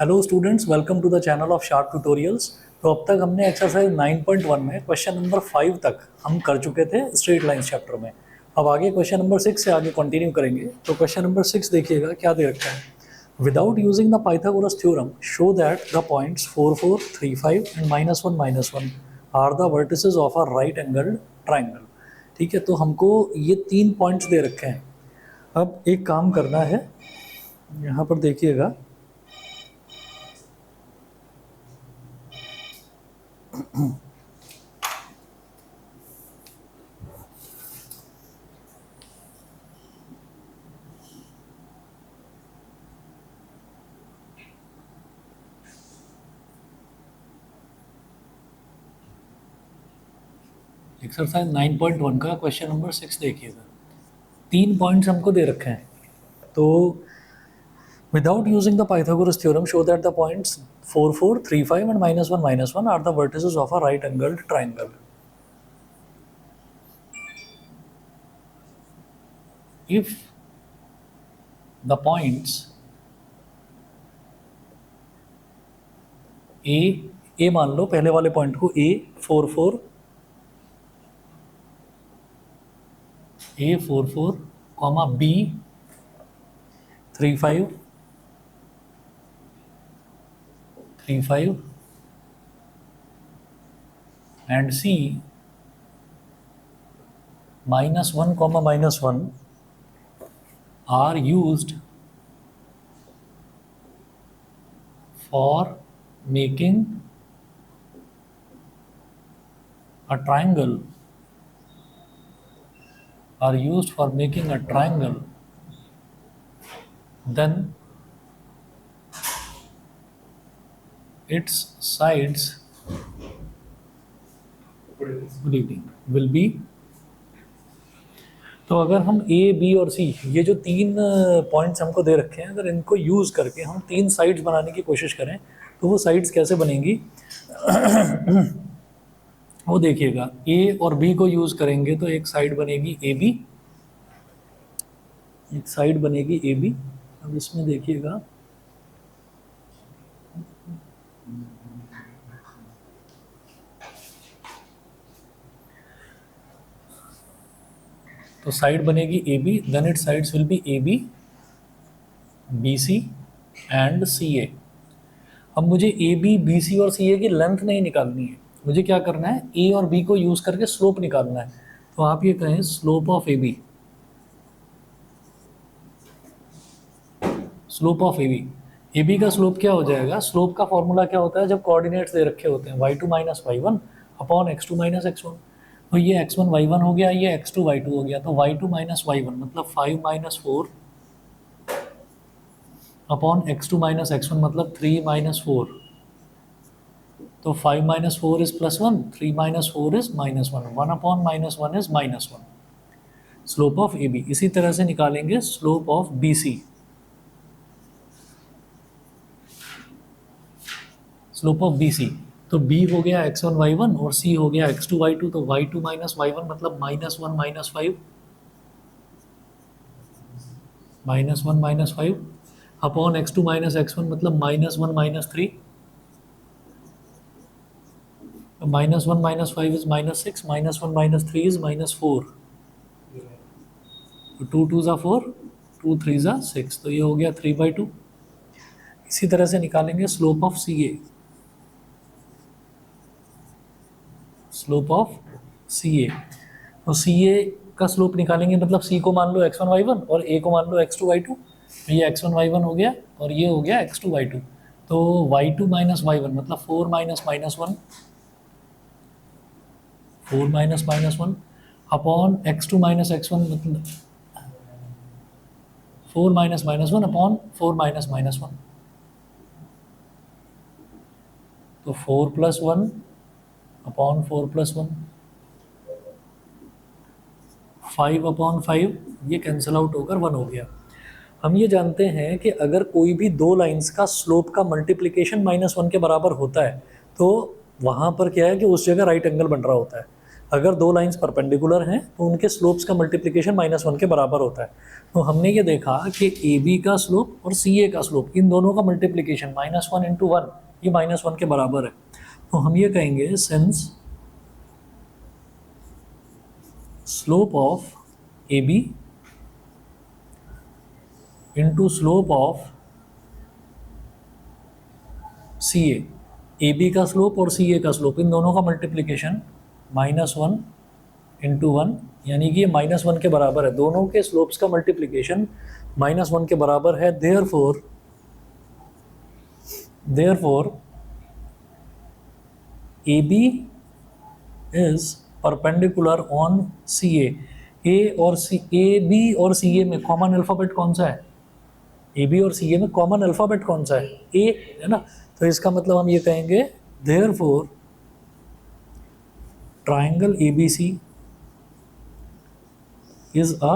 Hello students, welcome to the channel of sharp tutorials. तो अब तक हमने एक्सरसाइज 9.1 में क्वेश्चन नंबर 5 तक हम कर चुके थे स्ट्रेट लाइंस चैप्टर में। अब आगे क्वेश्चन नंबर 6 से आगे कंटिन्यू करेंगे। तो क्वेश्चन नंबर 6 देखिएगा क्या दे रखा है। Without using the Pythagoras theorem show that the points 4 4 3 5 and -1 are the vertices of a right angled triangle. ठीक है, तो हमको ये 3 पॉइंट्स दे रखे हैं। अब एक काम करना है, यहाँ पर देखिएगा। एक्सरसाइज 9.1 का क्वेश्चन नंबर 6 देखिएगा। 3 पॉइंट्स हमको दे रखे हैं। तो without using the Pythagoras theorem show that the points 4 4 3 5 and -1 are the vertices of a right angled triangle. If the points A मान लो, पहले वाले पॉइंट को A 4 4 comma B 3 5 and C -1 are used for making a triangle, then its sides will be। तो अगर हम A B और सी, ये जो 3 पॉइंट्स हमको दे रखे हैं, अगर इनको यूज़ करके हम 3 साइड्स बनाने की कोशिश करें तो वो साइड्स कैसे बनेंगी वो देखिएगा। ए और बी को यूज़ करेंगे तो एक साइड बनेगी ए बी, एक साइड बनेगी ए बी। अब इसमें देखिएगा, तो साइड बनेगी A B, then it sides will be A B, B C and C A. अब मुझे ए बी, बी सी और सी ए की लेंथ नहीं निकालनी है, मुझे क्या करना है, ए और बी को यूज़ करके स्लोप निकालना है। तो आप ये कहें slope of A B, slope of A B का स्लोप क्या हो जाएगा। स्लोप का फॉर्मूला क्या होता है, जब कोऑर्डिनेट्स दे रखे होते हैं y2 - y1 upon x2 - x1। तो ये x1 y1 हो गया, ये x2 y2 हो गया। तो y2 - y1 मतलब 5 - 4 अपॉन x2 - x1 मतलब 3 - 4। तो 5 - 4 is +1, 3 - 4 is -1, 1 upon -1 is -1। Slope of A B. इसी तरह से निकालेंगे slope of B C. Slope of B C, तो b हो गया x1 y1 और c हो गया x2 y2। तो y2 - y1 मतलब -1 - 5, -1 - 5 अपॉन x2 - x1 मतलब -1 - 3। तो -1 - 5 इज -6, -1 - 3 इज -4। तो 2 2 ज़ा 4, 2 3 ज़ा 6, तो ये हो गया 3/2। इसी तरह से निकालेंगे slope of C A, slope of C A. तो सी ए का स्लोप निकालेंगे, मतलब सी को मान लो x1 y1 और ए को मान लो x2 y2। तो ये x1 y1 हो गया और ये हो गया x2 y2। तो y2 - y1 मतलब 4 - -1, 4 - -1 अपॉन x2 - x1 मतलब 4 - -1 अपॉन 4 - -1। तो 4 + 1 अपॉन 4 + 1, 5 अपॉन 5, ये कैंसिल आउट होकर 1 हो गया। हम ये जानते हैं कि अगर कोई भी 2 लाइंस का स्लोप का मल्टीप्लिकेशन -1 के बराबर होता है तो वहाँ पर क्या है कि उस जगह राइट एंगल बन रहा होता है। अगर दो लाइंस परपेंडिकुलर हैं तो उनके स्लोप्स का मल्टीप्लिकेशन -1 के बराबर होता है। तो हमने ये देखा कि ए बी का स्लोप और सी ए का स्लोप, इन दोनों का मल्टीप्लिकेशन -1 इंटू 1, ये -1 के बराबर है। तो हम ये कहेंगे since slope of A B into slope of C A B का स्लोप और सी ए का स्लोप, इन दोनों का मल्टीप्लिकेशन -1 इंटू 1, यानी कि ये -1 के बराबर है। दोनों के स्लोप्स का मल्टीप्लिकेशन -1 के बराबर है। Therefore A B is perpendicular on C A और ए बी और सी ए में कॉमन अल्फ़ाबेट कौन सा है? ए बी और सी ए में कॉमन अल्फ़ाबेट कौन सा है? ए है ना। तो इसका मतलब हम ये कहेंगे therefore triangle A B C is a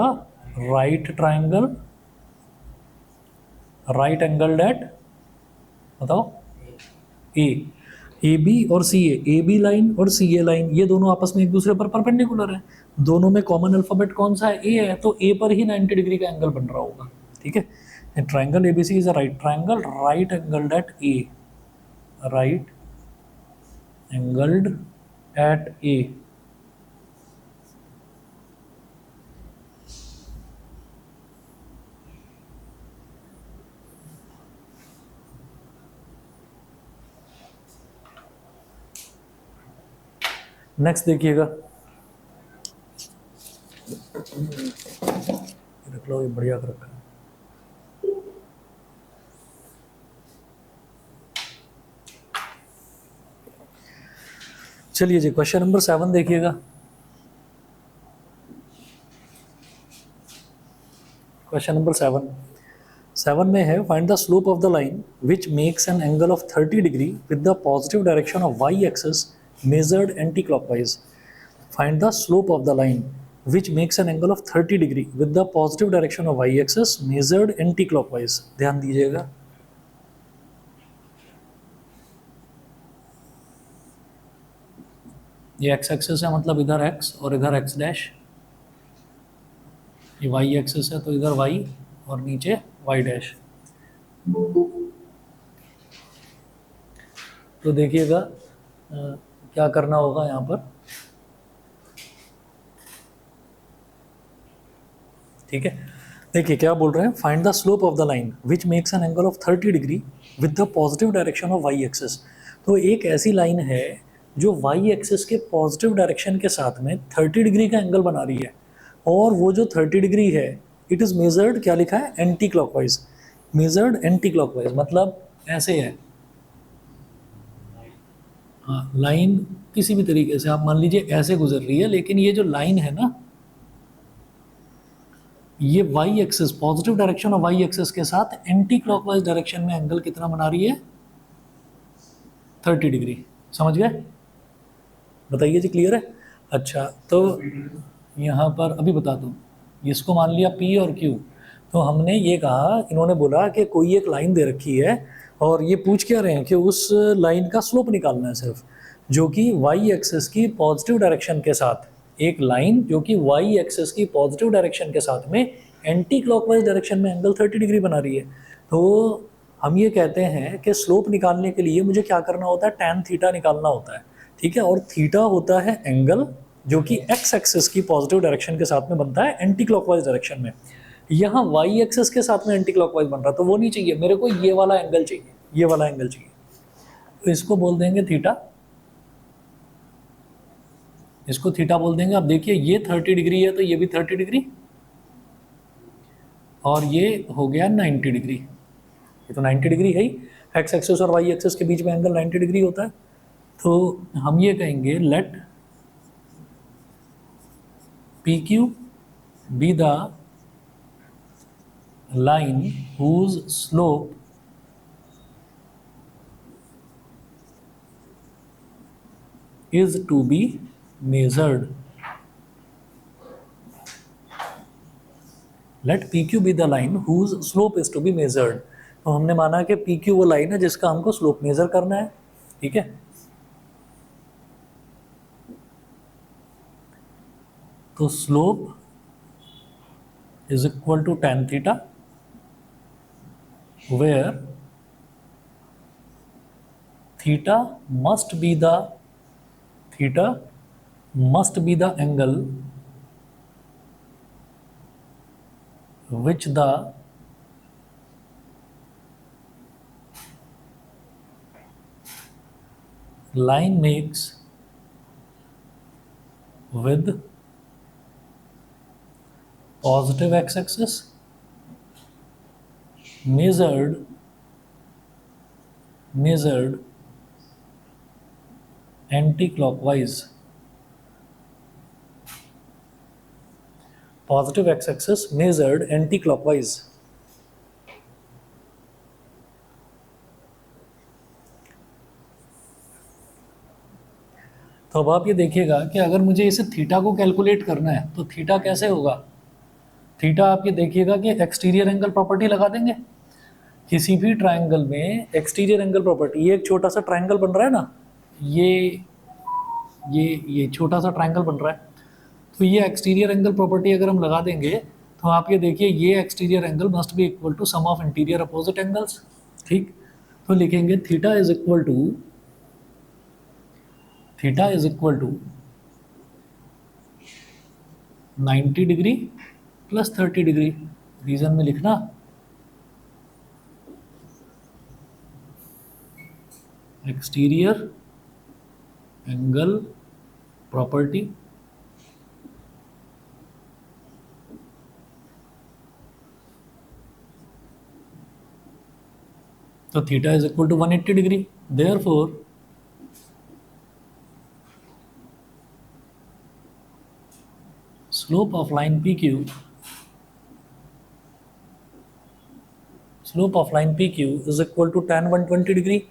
right triangle, right angled at, बताओ, ए बी और सी ए बी लाइन और सी ए लाइन ये दोनों आपस में एक दूसरे पर परपेंडिकुलर है। दोनों में कॉमन अल्फ़ाबेट कौन सा है? ए है, तो ए पर ही 90 डिग्री का एंगल बन रहा होगा। ठीक है, triangle A B C is a right triangle, right angled at A, right angled at A. Next देखिएगा, रख लो, ये बढ़िया कर रखा है। चलिए जी, क्वेश्चन नंबर 7 देखिएगा। क्वेश्चन नंबर 7 में है find the slope of the line which makes an angle of 30 degree with the positive direction of Y axis measured anti-clockwise. Find the slope of the line which makes an angle of 30 degree with the positive direction of y-axis measured anti-clockwise. ध्यान दीजिएगा, ये x axis है, मतलब इधर x और इधर x dash, ये y axis है तो इधर y और नीचे y डैश। तो देखिएगा क्या करना होगा यहाँ पर। ठीक है, देखिए क्या बोल रहे हैं, find the slope of the line which makes an angle of 30 degree with the positive direction of Y axis. तो एक ऐसी लाइन है जो वाई एक्सिस के पॉजिटिव डायरेक्शन के साथ में 30 डिग्री का एंगल बना रही है, और वो जो 30 डिग्री है इट इज़ मेजर्ड, क्या लिखा है, anti clockwise, measured anti clockwise, मतलब ऐसे है। हाँ, लाइन किसी भी तरीके से आप मान लीजिए ऐसे गुजर रही है, लेकिन ये जो लाइन है ना, ये Y axis, positive direction of Y axis के साथ एंटी क्लॉकवाइज डायरेक्शन में एंगल कितना बना रही है? 30 डिग्री। समझ गए? बताइए जी, क्लियर है? अच्छा, तो यहाँ पर अभी बताता हूँ, इसको मान लिया P और Q। तो हमने ये कहा, इन्होंने बोला कि कोई एक लाइन दे रखी है और ये पूछ क्या रहे हैं कि उस लाइन का स्लोप निकालना है सिर्फ, जो कि वाई एक्सिस की पॉजिटिव डायरेक्शन के साथ, एक लाइन जो कि वाई एक्सिस की पॉजिटिव डायरेक्शन के साथ में एंटी क्लॉकवाइज डायरेक्शन में एंगल 30 डिग्री बना रही है। तो हम ये कहते हैं कि स्लोप निकालने के लिए मुझे क्या करना होता है, टैन थीटा निकालना होता है। ठीक है, और थीटा होता है एंगल जो कि एक्स एक्सिस की पॉजिटिव डायरेक्शन के साथ में बनता है एंटी क्लॉकवाइज डायरेक्शन में। यहाँ वाई एक्सिस के साथ में एंटी क्लॉकवाइज बन रहा है, तो वो नहीं चाहिए मेरे को, ये वाला एंगल चाहिए, ये वाला एंगल चाहिए। तो इसको बोल देंगे थीटा, इसको थीटा बोल देंगे। अब देखिए ये 30 डिग्री है तो ये भी 30 डिग्री, और ये हो गया 90 डिग्री। ये तो 90 डिग्री है ही, एक्स एक्सिस और वाई एक्सिस के बीच में एंगल 90 डिग्री होता है। तो हम ये कहेंगे let P Q be the line whose slope is to be measured. Let PQ be the line whose slope is to be measured. तो हमने माना कि PQ वो लाइन है जिसका हमको स्लोप मेजर करना है। ठीक है, तो slope is equal to tan theta, where theta must be the theta must be the angle which the line makes with positive x-axis measured anti-clockwise. Positive x-axis measured anti-clockwise. तो अब आप ये देखिएगा कि अगर मुझे इसे थीटा को कैलकुलेट करना है तो थीटा कैसे होगा। थीटा आप ये देखिएगा कि एक्सटीरियर एंगल प्रॉपर्टी लगा देंगे। किसी भी ट्रायंगल में एक्सटीरियर एंगल प्रॉपर्टी, ये एक छोटा सा ट्रायंगल बन रहा है ना, ये छोटा सा ट्रायंगल बन रहा है, तो ये एक्सटीरियर एंगल प्रॉपर्टी अगर हम लगा देंगे तो आप ये देखिए ये exterior angle must be equal to sum of interior opposite angles. ठीक, तो लिखेंगे theta is equal to 90 degree plus 30 degree. Reason में लिखना एक्सटीरियर एंगल प्रॉपर्टी तो theta is equal to 180 degree. Therefore slope of line PQ is equal to tan 120 degree.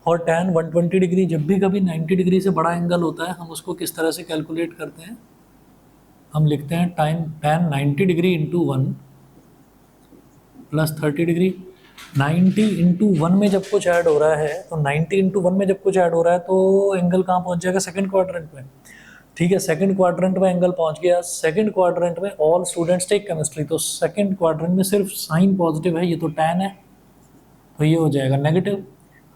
और tan 120 degree जब भी कभी 90 डिग्री से बड़ा एंगल होता है हम उसको किस तरह से कैलकुलेट करते हैं, हम लिखते हैं tan 90 degree into 1 plus 30 degree. 90 into 1 में जब कुछ ऐड हो रहा है तो 90 इंटू 1 में जब कुछ ऐड हो रहा है तो एंगल कहाँ पहुँच जाएगा, सेकंड क्वाड्रेंट में। ठीक है, सेकंड क्वाड्रेंट में एंगल पहुँच गया। सेकंड क्वाड्रेंट में ऑल स्टूडेंट्स टेक केमिस्ट्री, तो सेकंड क्वाड्रेंट में सिर्फ साइन पॉजिटिव है, ये तो tan है, तो ये हो जाएगा नेगेटिव।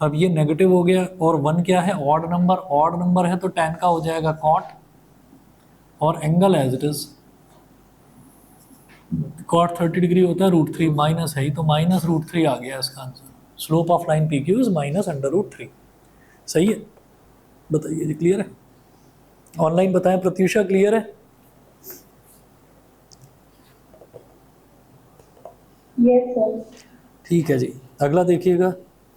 अब ये नेगेटिव हो गया और 1 क्या है, ऑड नंबर है, तो tan का हो जाएगा cot और angle as it is cot 30 degree होता है, √3 माइनस है ही, तो माइनस √3 आ गया इसका answer. Slope of line PQ is minus √3। सही है, बताइए जी, क्लियर है? ऑनलाइन बताएं प्रत्युषा, क्लियर है? Yes sir. ठीक है जी, अगला देखिएगा।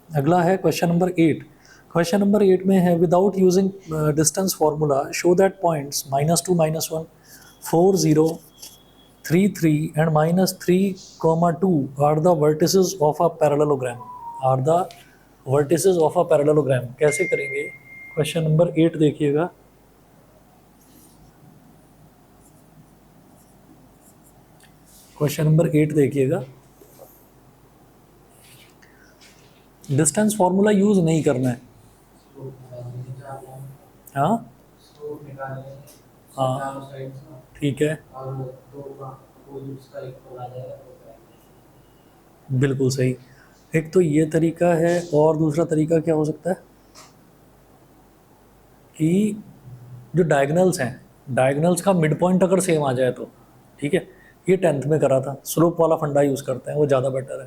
अगला है क्वेश्चन नंबर 8। क्वेश्चन नंबर 8 में है without using distance formula show that points -2, -1, 4, 0, 3, 3 and -3, 2 are the vertices of a parallelogram. कैसे करेंगे? क्वेश्चन नंबर 8 देखिएगा। क्वेश्चन नंबर 8 देखिएगा। डिस्टेंस फार्मूला यूज नहीं करना है। हाँ हाँ, ठीक है, बिल्कुल सही। एक तो ये तरीका है और दूसरा तरीका क्या हो सकता है कि जो डायगनल्स हैं, डायगनल्स का मिड पॉइंट अगर सेम आ जाए तो ठीक है। ये 10th में करा था, स्लोप वाला फंडा यूज़ करते हैं, वो ज़्यादा बेटर है।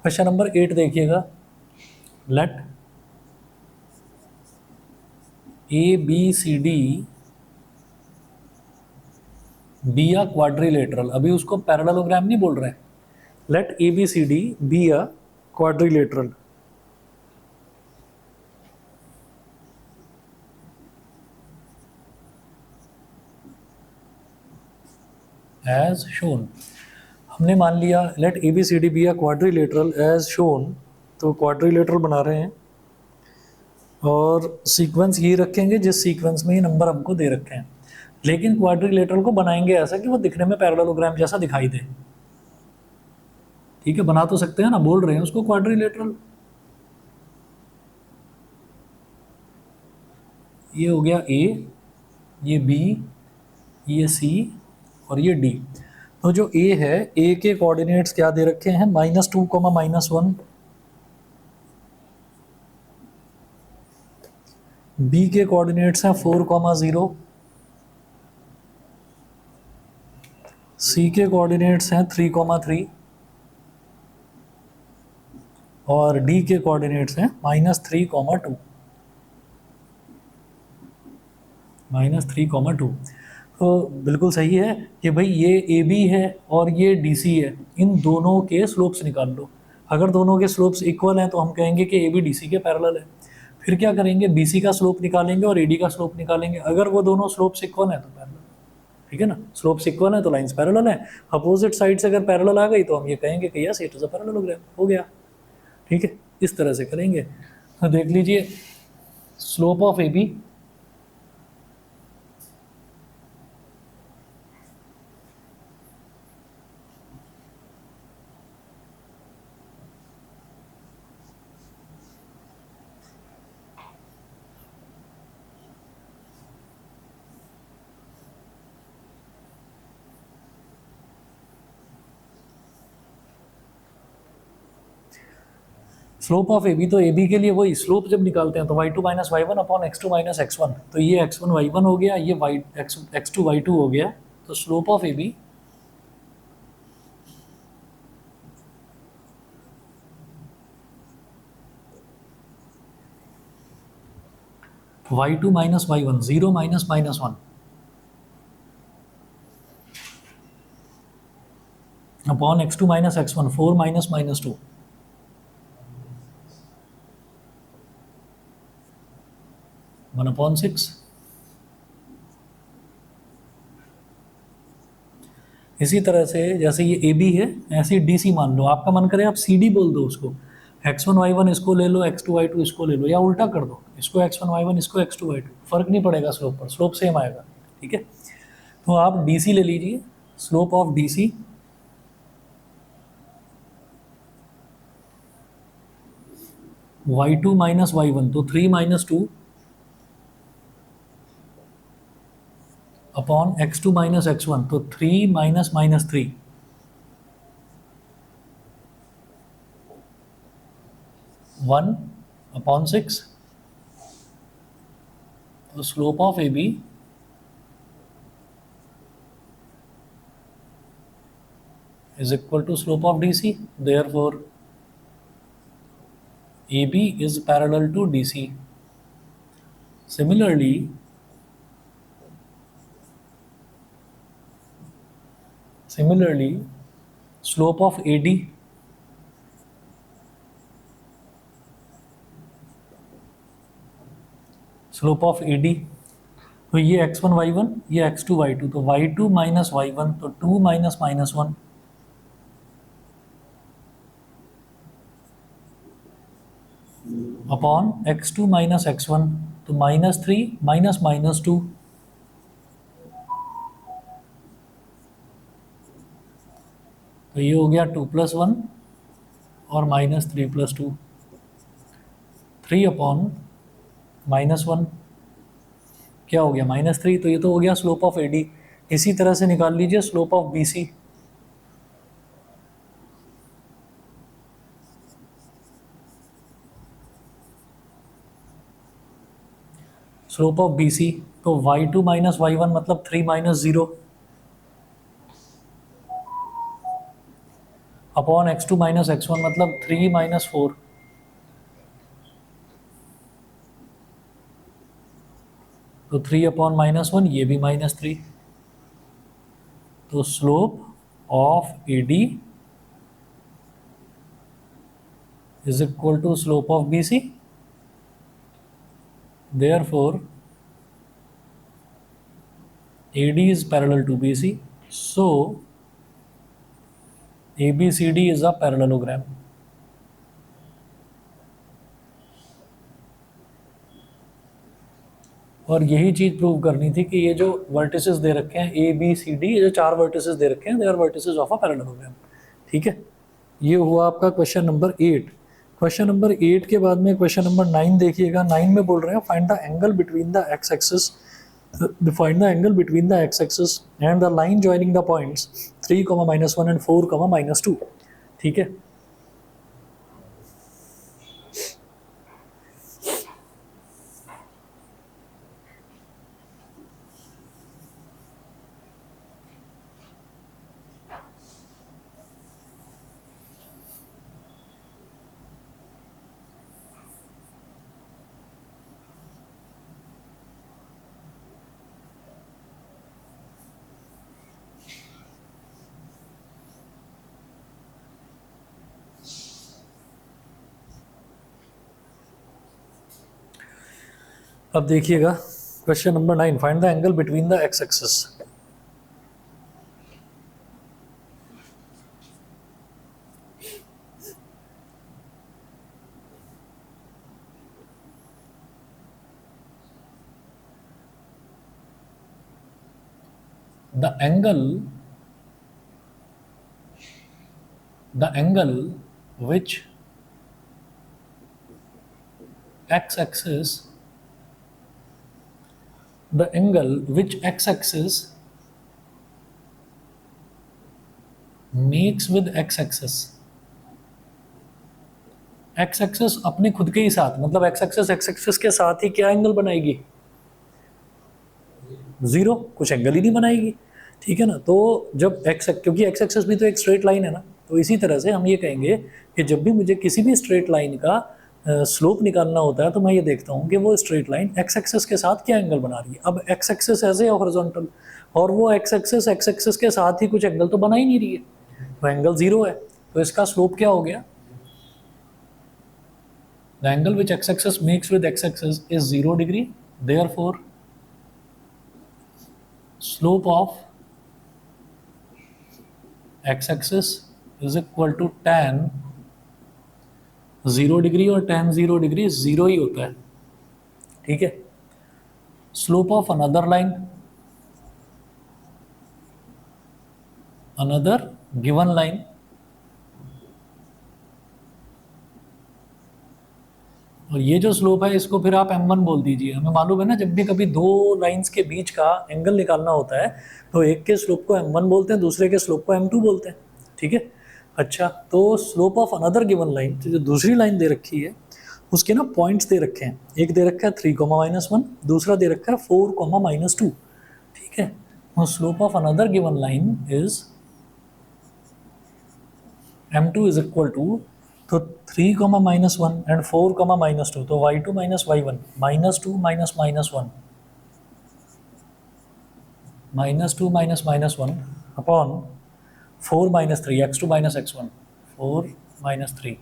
क्वेश्चन नंबर 8 देखिएगा। Let ABCD be a quadrilateral, अभी उसको पैरेललोग्राम नहीं बोल रहे हैं। Let ABCD be a quadrilateral as shown. हमने मान लिया let ABCD be a quadrilateral as shown, तो क्वाड्रिलेटरल बना रहे हैं और सीक्वेंस ये रखेंगे जिस सीक्वेंस में ये नंबर हमको दे रखे हैं, लेकिन क्वाड्रिलेटरल को बनाएंगे ऐसा कि वो दिखने में पैरेललोग्राम जैसा दिखाई दे। ठीक है, बना तो सकते हैं ना, बोल रहे हैं उसको क्वाड्रिलेटरल। ये हो गया A, ये B, ये सी और ये डी। तो जो ए है, ए के कोऑर्डिनेट्स क्या दे रखे हैं, -2, -1। बी के कोऑर्डिनेट्स हैं 4, 0। सी के कोऑर्डिनेट्स हैं 3, 3। और डी के कोऑर्डिनेट्स हैं -3, 2। -3, 2। तो बिल्कुल सही है कि भाई ये ए बी है और ये डी सी है, इन दोनों के स्लोप्स निकाल लो। अगर दोनों के स्लोप्स इक्वल हैं तो हम कहेंगे कि ए बी डी सी के पैरेलल है। फिर क्या करेंगे, बी सी का स्लोप निकालेंगे और ए डी का स्लोप निकालेंगे। अगर वो दोनों स्लोप्स इक्वल हैं तो पैरेलल, ठीक है ना, स्लोप्स इक्वल हैं तो लाइंस पैरेलल हैं। अपोजिट साइड से अगर पैरेलल आ गई तो हम ये कहेंगे कि yes it is a parallelogram, हो गया। ठीक है, इस तरह से करेंगे। तो देख लीजिए, slope of A B slope of A B, तो ए बी के लिए वही स्लोप जब निकालते हैं तो y2 - y1 upon x2 - x1। तो ये x1 y1 हो गया, ये x2 y2 हो गया। तो slope of A B y2 - y1, 0 - -1 upon x2 - x1, 4 - -2। 1/6। इसी तरह से जैसे ये ए बी है, ऐसे डी सी मान लो। आपका मन करे आप सी डी बोल दो उसको, x1 y1 इसको ले लो, x2 y2 इसको ले लो, या उल्टा कर दो, इसको x1 y1 इसको x2 y2, फर्क नहीं पड़ेगा स्लोप पर, स्लोप सेम आएगा। ठीक है, तो आप डी सी ले लीजिए, slope of D C y2 - y1, तो 3 - 2 अपॉन x2 - x1, तो 3 - -3। 1/6। तो slope of A B is equal to slope of DC. Therefore, AB is parallel to DC. Similarly, slope of AD तो ये x1 y1, ये x2 y2, तो y2 - y1, तो 2 - -1 upon x2 - x1, तो -3 - -2। तो ये हो गया 2 + 1 और -3 + 2, 3 अपॉन -1 क्या हो गया, -3। तो ये तो हो गया स्लोप ऑफ ए डी। इसी तरह से निकाल लीजिए slope of B C. Slope of B C, तो y2 - y1 मतलब 3 - 0 अपॉन x2 - x1 मतलब 3 - 4। तो 3 अपॉन -1, ये भी -3। तो slope of A D is equal to slope of B C. Therefore, AD is parallel to BC. So, ABCD is a parallelogram. और यही चीज़ prove करनी थी कि ये जो वर्टिसेस दे रखे हैं ए बी सी डी, ये जो 4 वर्टिसेस दे रखे हैं, they are vertices of a parallelogram. ठीक है, ये हुआ आपका क्वेश्चन नंबर 8। क्वेश्चन नंबर 8 के बाद में क्वेश्चन नंबर 9 देखिएगा। 9 में बोल रहे हैं find the angle between the x axis Find the angle between the x-axis and the line joining the points 3, -1 and 4, -2. ठीक है. अब देखिएगा question number 9. Find the angle between the x axis. the angle which x-axis makes with x-axis. x-axis अपने खुद के ही साथ, मतलब x-axis के साथ ही क्या एंगल बनाएगी? जीरो, कुछ एंगल ही नहीं बनाएगी. ठीक है ना. तो जब क्योंकि एक्स एक्सिस भी तो एक स्ट्रेट लाइन है ना, तो इसी तरह से हम ये कहेंगे कि जब भी मुझे किसी भी स्ट्रेट लाइन का स्लोप निकालना होता है तो मैं ये देखता हूँ कि वो स्ट्रेट लाइन एक्स एक्सिस के साथ क्या एंगल बना रही है. अब X axis as a horizontal और वो एक्स एक्सिस के साथ ही कुछ एंगल तो बना ही नहीं रही है, तो एंगल जीरो है. तो इसका स्लोप क्या हो गया? The angle which x axis makes with x axis is 0 degree. Therefore slope of x-axis is equal to tan 0 degree, और tan 0 डिग्री 0 ही होता है. ठीक है. Slope of another line, another given line, और ये जो स्लोप है इसको फिर आप m1 बोल दीजिए. हमें मालूम है ना, जब भी कभी दो लाइंस के बीच का एंगल निकालना होता है तो एक के स्लोप को m1 बोलते हैं, दूसरे के स्लोप को m2 बोलते हैं. ठीक है. अच्छा, तो slope of another given line, जो दूसरी लाइन दे रखी है उसके ना पॉइंट्स दे रखे हैं. एक दे रखा है 3, -1, दूसरा दे रखा है 4, -2. ठीक है. Slope of another given line is m2 is equal to, तो 3, -1 एंड 4, -2, तो y2 minus y1, -2 minus -1, -2 minus -1 upon 4 -3, x2 minus x1, 4 -3,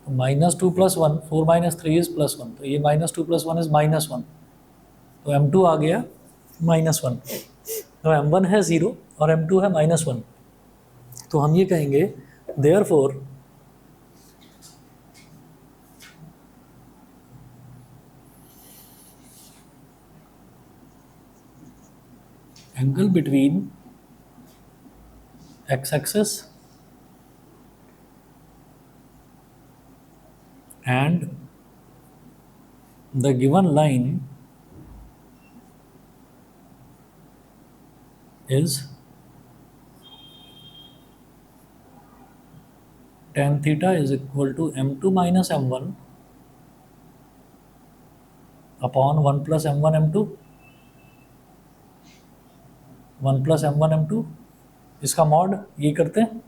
तो -2 + 1, 4 -3 इज +1, तो ये -2 + 1 इज -1, तो m2 आ गया -1. तो m1 है 0 और m2 है -1. तो हम ये कहेंगे therefore angle between x axis and the given line is tan theta is equal to m2 minus m1 upon 1 plus m1 m2, 1 plus m1 m2. इसका मॉड ये करते हैं.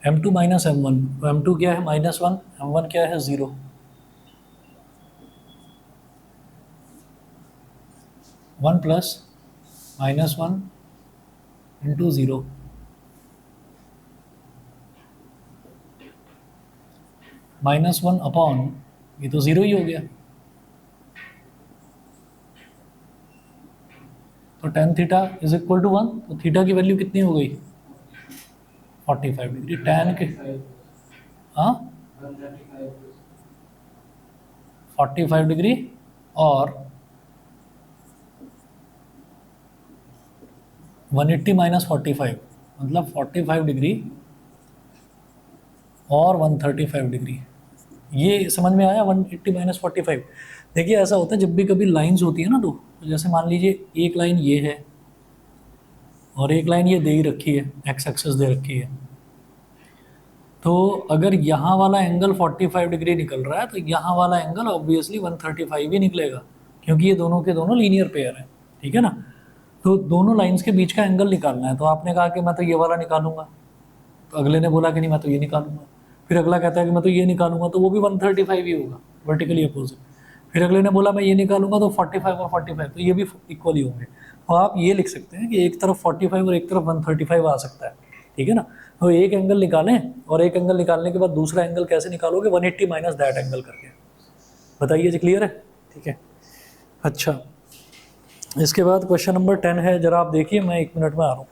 m2 माइनस m1, तो m2 क्या है -1, m1 क्या है 0. 1 plus -1 into 0, -1 upon, ये तो 0 ही हो गया, तो tan theta is equal to 1, तो थीटा की वैल्यू कितनी हो गई 45 डिग्री। tan के, हाँ 45 डिग्री और 180 माइनस 45, मतलब 45 डिग्री और 135 डिग्री। ये समझ में आया 180 माइनस 45। देखिए ऐसा होता है जब भी कभी लाइंस होती है ना, तो जैसे मान लीजिए एक लाइन ये है और एक लाइन ये दे ही रखी है, एक्स एक्सेस दे रखी है, तो अगर यहाँ वाला एंगल 45 डिग्री निकल रहा है तो यहाँ वाला एंगल ऑब्वियसली 135 ही निकलेगा, क्योंकि ये दोनों के दोनों लीनियर पेयर हैं, ठीक है ना। तो दोनों लाइंस के बीच का एंगल निकालना है, तो आपने कहा कि मैं तो ये वाला निकालूंगा, तो अगले ने बोला कि नहीं मैं तो ये निकालूंगा, फिर अगला कहता है कि मैं तो ये निकालूंगा, तो वो भी 135 ही होगा, वर्टिकली अपोजिट। फिर अगले ने बोला मैं ये निकालूंगा, तो 45 और 45, तो ये भी इक्वल ही होंगे। तो आप ये लिख सकते हैं कि एक तरफ 45 और एक तरफ 135 आ सकता है, ठीक है ना। तो एक एंगल निकालें, और एक एंगल निकालने के बाद दूसरा एंगल कैसे निकालोगे, 180 माइनस दैट एंगल करके। बताइए जी, क्लियर है? ठीक है। अच्छा, इसके बाद क्वेश्चन नंबर 10 है, जरा आप देखिए, मैं 1 मिनट में आ रहा हूँ।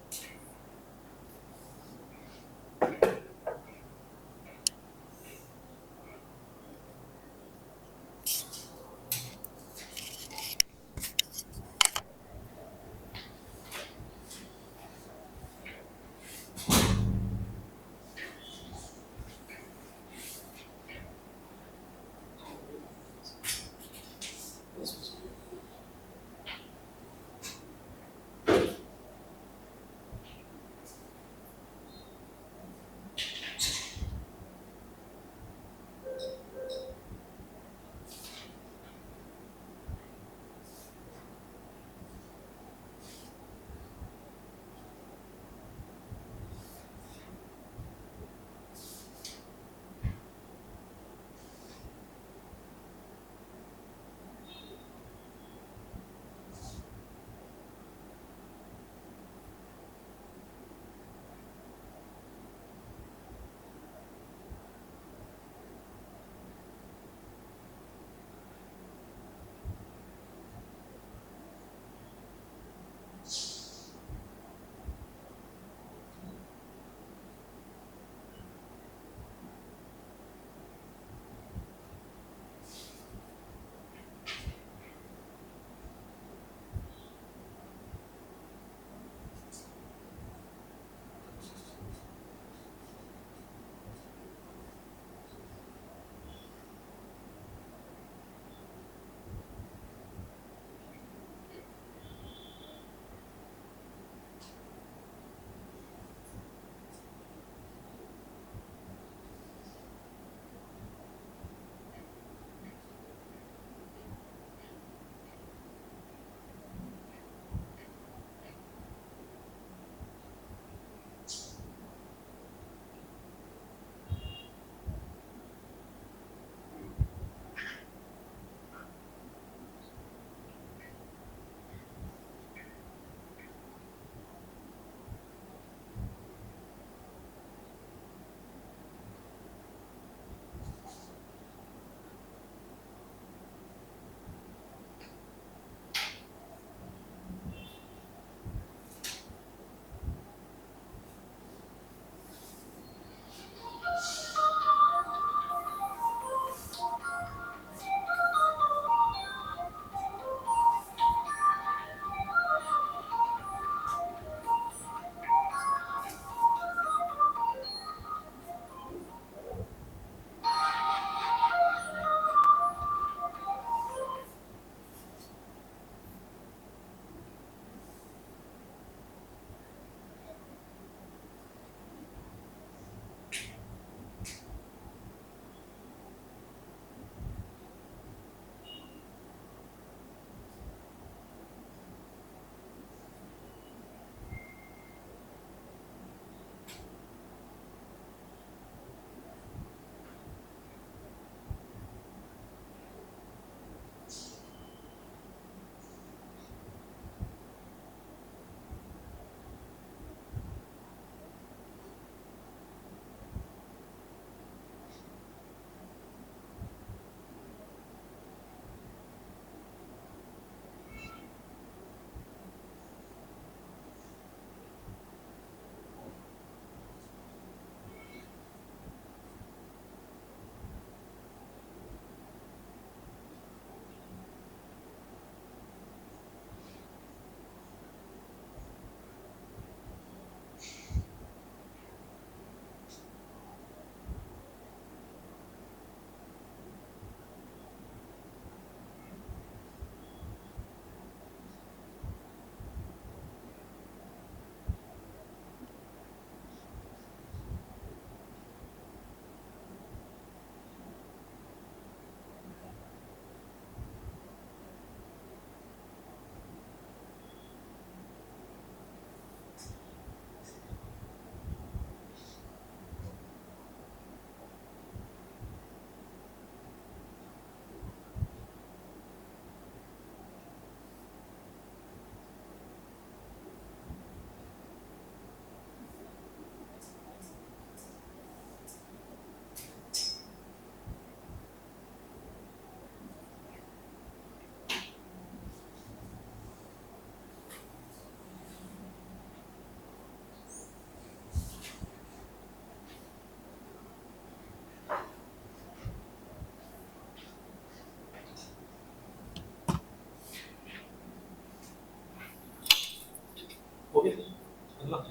ओके अगला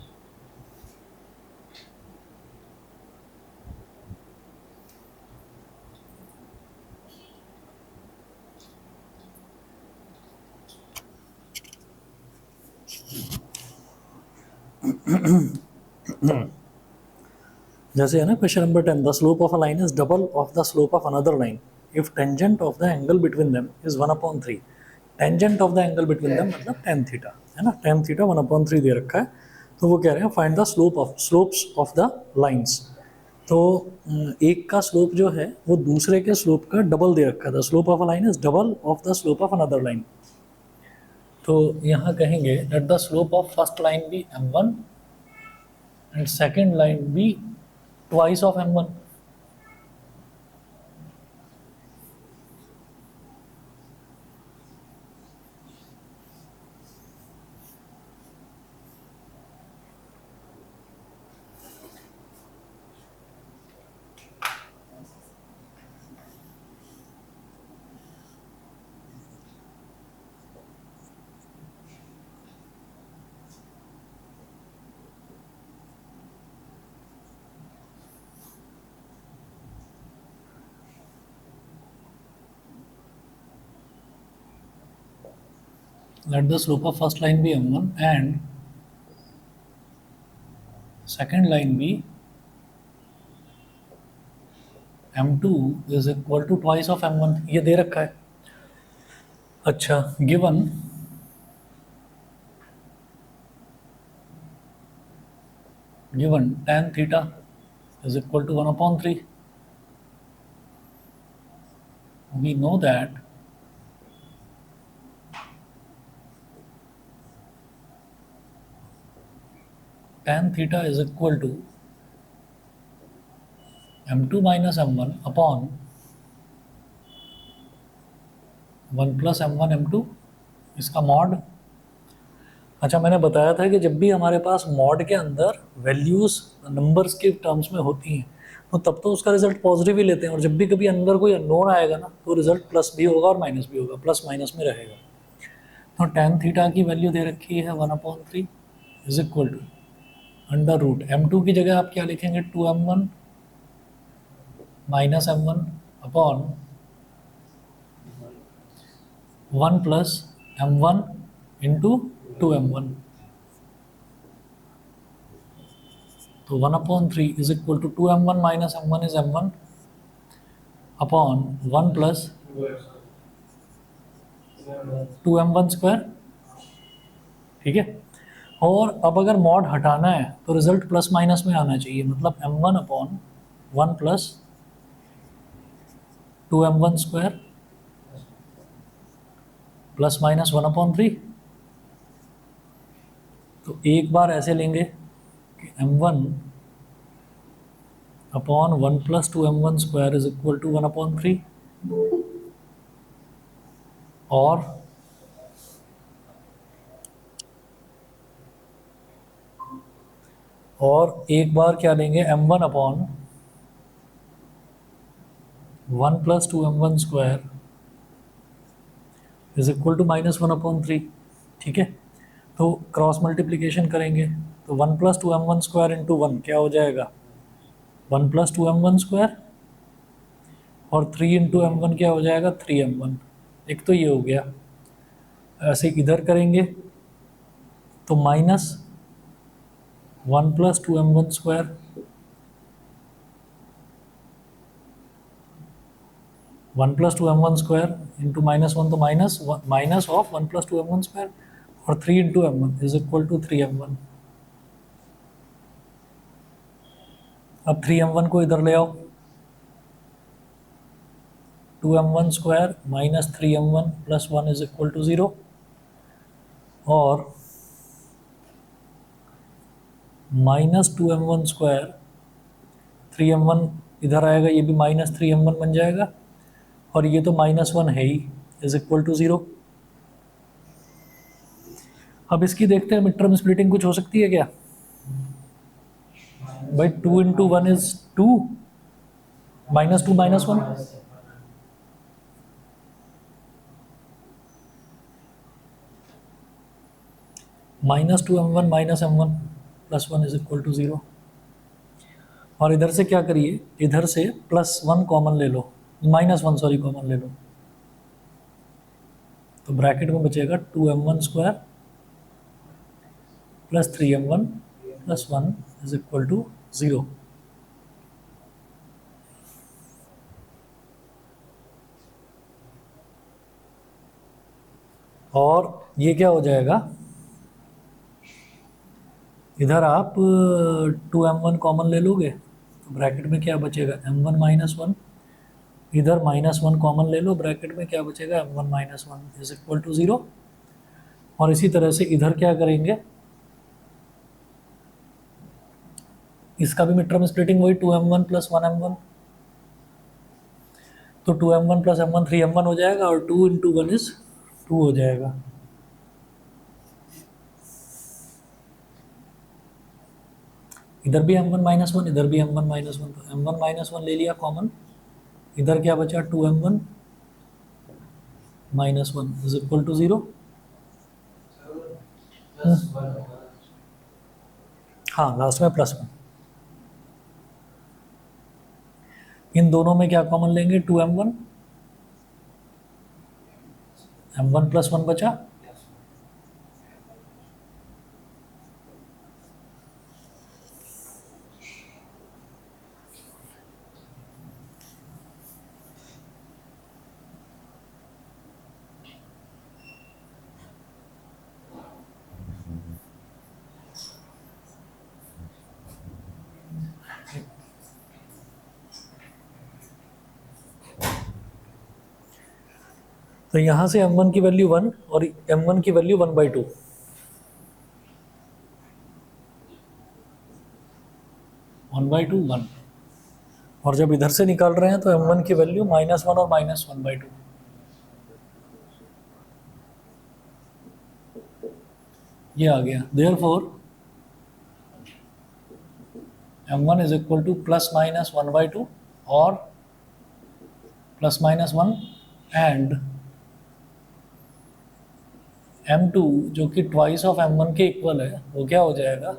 जैसे है ना question number 10, the slope of a line is double of the slope of another line if tangent of the angle between them is 1/3। Tangent of the angle between them मतलब tan theta, है ना, tan theta 1/3 दे रखा है। तो वो कह रहे हैं find the slopes of the lines. तो एक का स्लोप जो है वो दूसरे के स्लोप का डबल दे रखा था। Slope of a line is double of the slope of another line. तो यहाँ कहेंगे let the slope of first line be m1 and second line be twice of m1। Let the slope of first line be m1 and second line be m2 is equal to twice of m1। ये दे रखा है। अच्छा, given tan theta is equal to 1/3। we know that tan theta is equal to m2 minus m1 upon 1 plus m1 m2 इसका mod. अच्छा, मैंने बताया था कि जब भी हमारे पास मॉड के अंदर वैल्यूज़ नंबर्स के टर्म्स में होती हैं तो तब तो उसका रिजल्ट पॉजिटिव ही लेते हैं, और जब भी कभी अंदर कोई अननोन आएगा ना तो रिजल्ट प्लस भी होगा और माइनस भी होगा, प्लस माइनस में रहेगा। तो tan थीटा की वैल्यू दे रखी है 1/3 is equal to under root m2 की जगह आप क्या लिखेंगे 2m1 minus m1 upon 1 plus m1 into 2m1। तो 1/3 is equal to 2m1 minus m1 is m1 upon 1 plus 2m1 square. ठीक है, और अब अगर मॉड हटाना है तो रिजल्ट प्लस माइनस में आना चाहिए, मतलब m1 upon 1 plus 2m1 square plus minus 1/3। तो एक बार ऐसे लेंगे कि m1 upon 1 plus 2m1 square is equal to 1/3, और एक बार क्या लेंगे m1 upon 1 plus 2m1 square is equal to minus 1/3। ठीक है, तो क्रॉस मल्टीप्लिकेशन करेंगे तो 1 प्लस 2m1 स्क्वायर इंटू 1 क्या हो जाएगा 1 प्लस 2m1 स्क्वायर, और 3 इंटू m1 क्या हो जाएगा 3m1। एक तो ये हो गया। ऐसे इधर करेंगे तो minus 1 plus 2m1 square 1 plus 2m1 square into -1 तो minus of 1 plus 2m1 square, और 3 into m1 is equal to 3m1। अब 3m1 को इधर ले आओ, 2m1 square minus 3m1 plus 1 is equal to 0, और माइनस 2m1 स्क्वायर 3m1 इधर आएगा, ये भी माइनस 3m1 बन जाएगा, और ये तो -1 है ही, इज इक्वल टू 0। अब इसकी देखते हैं मिड टर्म स्प्लिटिंग कुछ हो सकती है क्या भाई। 2 into 1 is 2, -2 -1, minus two M one minus M one plus one is equal to zero. और इधर से क्या करिए, इधर से प्लस वन कॉमन ले लो, माइनस वन सॉरी कॉमन ले लो, तो ब्रैकेट में बचेगा two M one square plus three M one plus one is equal to zero. और ये क्या हो जाएगा, इधर आप टू एम वन कॉमन ले लोगे तो ब्रैकेट में क्या बचेगा, एम वन माइनस वन, इधर माइनस वन कॉमन ले लो, ब्रैकेट में क्या बचेगा, M one minus one is equal to zero. और इसी तरह से इधर क्या करेंगे, इसका भी मिड टर्म स्प्लिटिंग वही two M one plus one M one, तो two M one plus M one three M one हो जाएगा और two into one is two हो जाएगा। इधर भी एम वन माइनस वन, इधर भी एम वन माइनस वन, तो एम वन माइनस वन ले लिया कॉमन, इधर क्या बचा two M one minus one is equal to zero. हाँ लास्ट में प्लस वन, इन दोनों में क्या कॉमन लेंगे, two M one plus one बचा, तो यहाँ से एम वन की वैल्यू वन और एम वन की value one by two, one by two one, और जब इधर से निकाल रहे हैं तो एम वन की वैल्यू माइनस वन और माइनस वन बाई टू, ये आ गया। Therefore M one is equal to plus minus one by two और plus minus one, and M two जो कि ट्वाइस ऑफ एम वन के इक्वल है वो क्या हो जाएगा,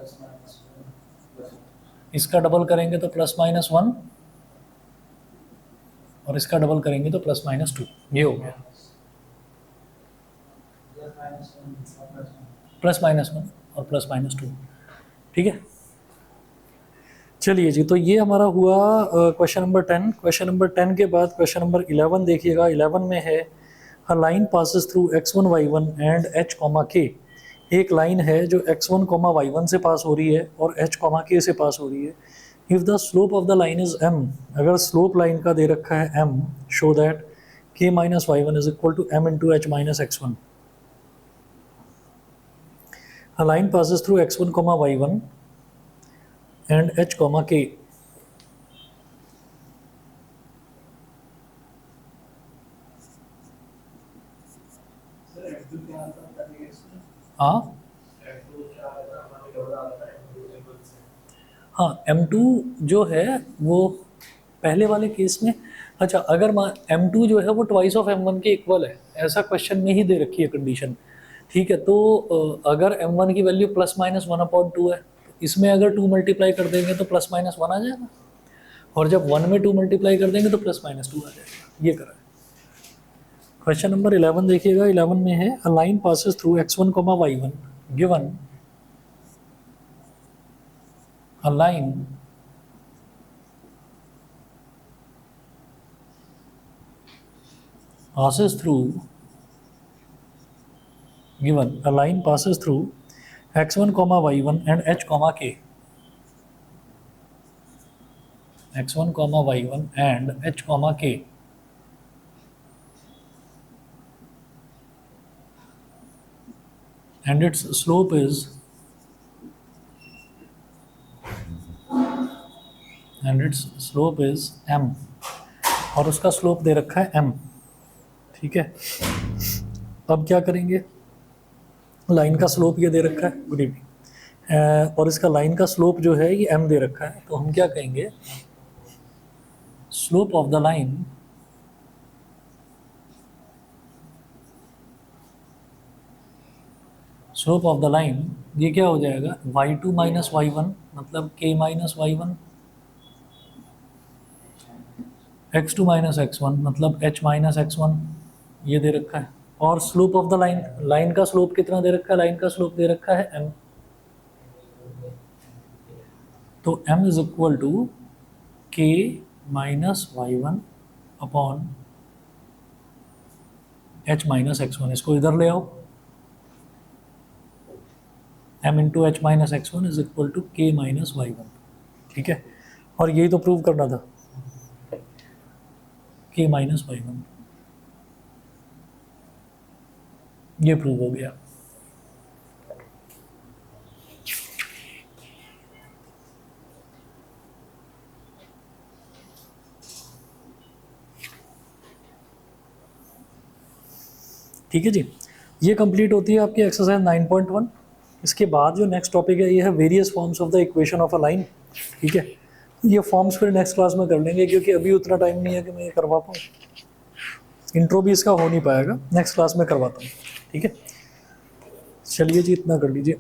इसका डबल करेंगे तो प्लस माइनस वन और इसका डबल करेंगे तो प्लस माइनस टू, ये हो गया प्लस माइनस वन और प्लस माइनस टू। ठीक है, चलिए जी, तो ये हमारा हुआ क्वेश्चन नंबर 10। क्वेश्चन नंबर 10 के बाद क्वेश्चन नंबर 11 देखिएगा। 11 में है अ line passes through x1 y1 and h comma k। एक लाइन है जो x1 कॉमा y1 से पास हो रही है और h कॉमा k से पास हो रही है। If the slope of the line is m, अगर स्लोप लाइन का दे रखा है m, show that k minus y1 is equal to m into h minus x1। A line passes through x1 comma y1 and h comma k। हाँ हाँ, M2 जो है वो पहले वाले केस में, अच्छा अगर M2 जो है वो ट्वाइस ऑफ M1 के इक्वल है, ऐसा क्वेश्चन में ही दे रखी है कंडीशन। ठीक है, तो अगर M1 की value plus minus one upon two है, तो इसमें अगर 2 मल्टीप्लाई कर देंगे तो प्लस माइनस वन आ जाएगा, और जब 1 में 2 मल्टीप्लाई कर देंगे तो प्लस माइनस टू आ जाएगा। ये करा है। क्वेश्चन नंबर 11 देखिएगा। 11 में है अ line passes through x1 comma y1 given a line passes through given a line passes through x1 comma y1 and h comma k, x1 comma y1 and h comma k, and its slope is m, और उसका slope दे रखा है m। ठीक है, अब क्या करेंगे, line का स्लोप ये दे रखा है, गुड इवनिंग, और इसका लाइन का स्लोप जो है ये m दे रखा है, तो हम क्या कहेंगे, slope of the line slope of the line ये क्या हो जाएगा, y2 माइनस वाई वन मतलब k minus Y one, x2 minus X one मतलब h माइनस एक्स वन, ये दे रखा है। और slope of the line, line का स्लोप कितना दे रखा है, लाइन का स्लोप दे रखा है m। तो m is equal to k minus Y one upon h minus X one. इसको इधर ले आओ, m into H minus X one is equal to k minus Y one. ठीक है, और यही तो प्रूव करना था, k माइनस वाई वन, ये प्रूव हो गया। ठीक है जी, ये कंप्लीट होती है आपकी एक्सरसाइज 9.1। इसके बाद जो नेक्स्ट टॉपिक है ये है various forms of the equation of a line. ठीक है, ये फॉर्म्स फिर नेक्स्ट क्लास में कर लेंगे, क्योंकि अभी उतना टाइम नहीं है कि मैं ये करवा पाऊँ। इंट्रो भी इसका हो नहीं पाएगा, नेक्स्ट क्लास में करवाता हूँ। ठीक है, चलिए जी, इतना कर लीजिए।